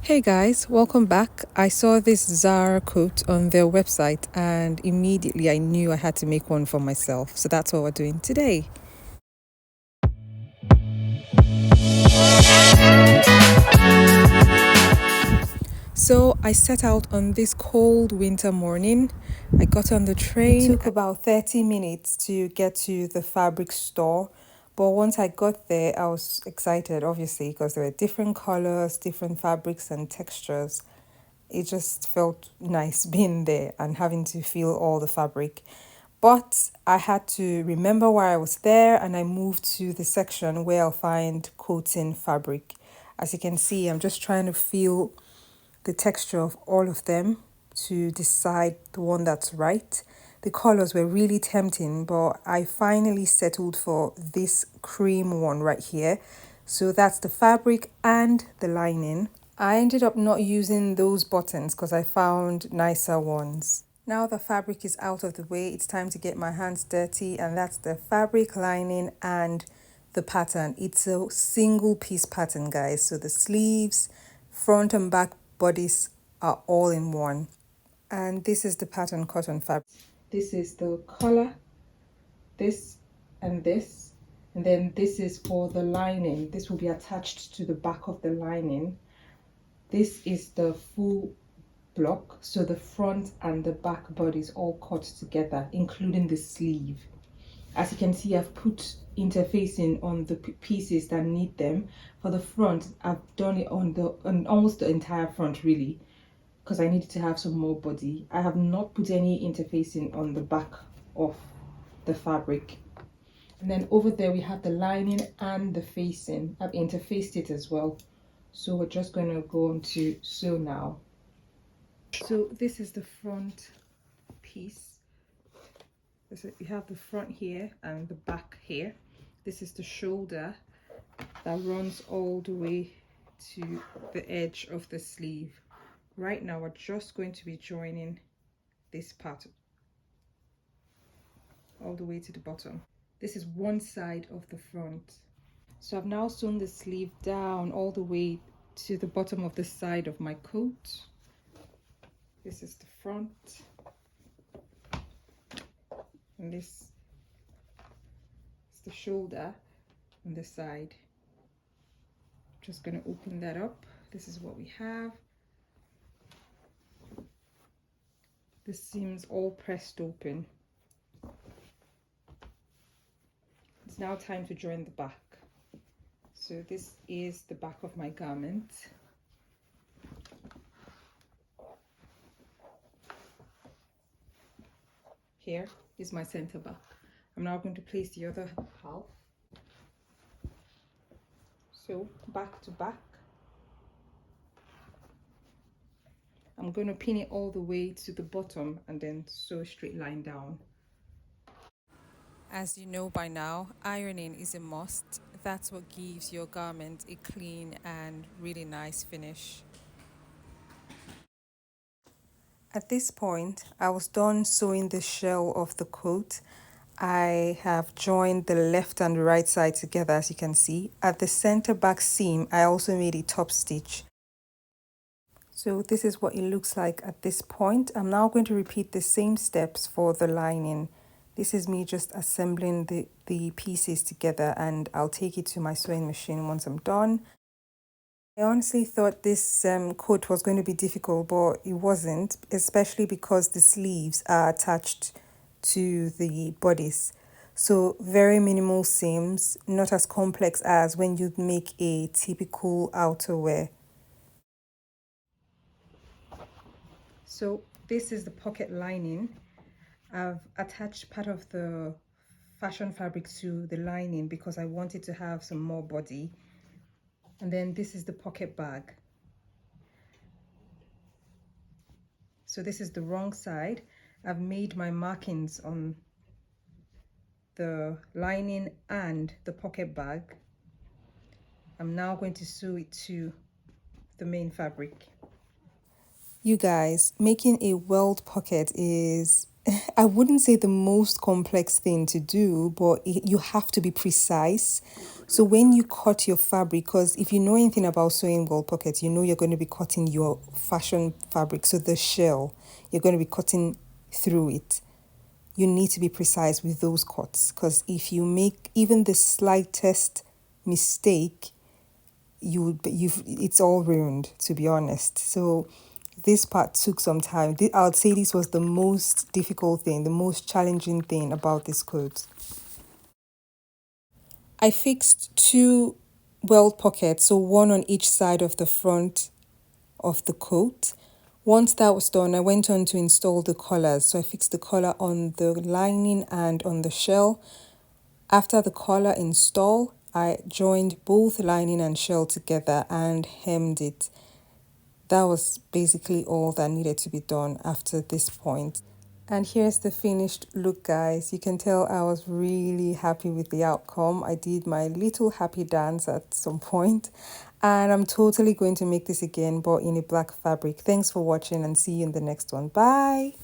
Hey guys, welcome back. I saw this Zara coat on their website and immediately I knew I had to make one for myself. So that's what we're doing today. So I set out on this cold winter morning. I got on the train. It took about 30 minutes to get to the fabric store. But once I got there, I was excited, obviously, because there were different colors, different fabrics and textures. It just felt nice being there and having to feel all the fabric. But I had to remember why I was there and I moved to the section where I'll find coating fabric. As you can see, I'm just trying to feel the texture of all of them to decide the one that's right. The colors were really tempting, but I finally settled for this cream one right here. So that's the fabric and the lining. I ended up not using those buttons because I found nicer ones. Now the fabric is out of the way, it's time to get my hands dirty, and that's the fabric, lining and the pattern. It's a single piece pattern, guys. So the sleeves, front and back bodice are all in one. And this is the pattern cotton fabric. This is the collar, this and this. And then this is for the lining. This will be attached to the back of the lining. This is the full block, so the front and the back body is all cut together, including the sleeve. As you can see, I've put interfacing on the pieces that need them. For the front, I've done it on almost the entire front, really, because I needed to have some more body. I have not put any interfacing on the back of the fabric. And then over there we have the lining and the facing. I've interfaced it as well. So we're just going to go on to sew now. So this is the front piece. You have the front here and the back here. This is the shoulder that runs all the way to the edge of the sleeve. Right now we're just going to be joining this part all the way to the bottom. This is one side of the front. So I've now sewn the sleeve down all the way to the bottom of the side of my coat. This is the front, and this is the shoulder and the side. Just going to open that up. This is what we have. The seams all pressed open. It's now time to join the back. So this is the back of my garment. Here is my center back. I'm now going to place the other half. So back to back. I'm going to pin it all the way to the bottom and then sew a straight line down. As you know by now, ironing is a must. That's what gives your garment a clean and really nice finish. At this point, I was done sewing the shell of the coat. I have joined the left and the right side together, as you can see. At the center back seam, I also made a top stitch. So this is what it looks like at this point. I'm now going to repeat the same steps for the lining. This is me just assembling the pieces together, and I'll take it to my sewing machine once I'm done. I honestly thought this coat was going to be difficult, but it wasn't, especially because the sleeves are attached to the bodice. So very minimal seams, not as complex as when you make a typical outerwear. So this is the pocket lining. I've attached part of the fashion fabric to the lining because I wanted to have some more body. And then this is the pocket bag. So this is the wrong side. I've made my markings on the lining and the pocket bag. I'm now going to sew it to the main fabric. You guys, making a welt pocket is I wouldn't say the most complex thing to do, but you have to be precise. So when you cut your fabric, because if you know anything about sewing wall pockets, you know you're going to be cutting your fashion fabric. So the shell, you're going to be cutting through it. You need to be precise with those cuts, because if you make even the slightest mistake, you've it's all ruined, to be honest. So this part took some time. I'll say this was the most difficult thing, the most challenging thing about this coat. I fixed two welt pockets, so one on each side of the front of the coat. Once that was done, I went on to install the collars. So I fixed the collar on the lining and on the shell. After the collar install, I joined both lining and shell together and hemmed it. That was basically all that needed to be done after this point. And here's the finished look, guys. You can tell I was really happy with the outcome. I did my little happy dance at some point, and I'm totally going to make this again, but in a black fabric. Thanks for watching, and see you in the next one. Bye.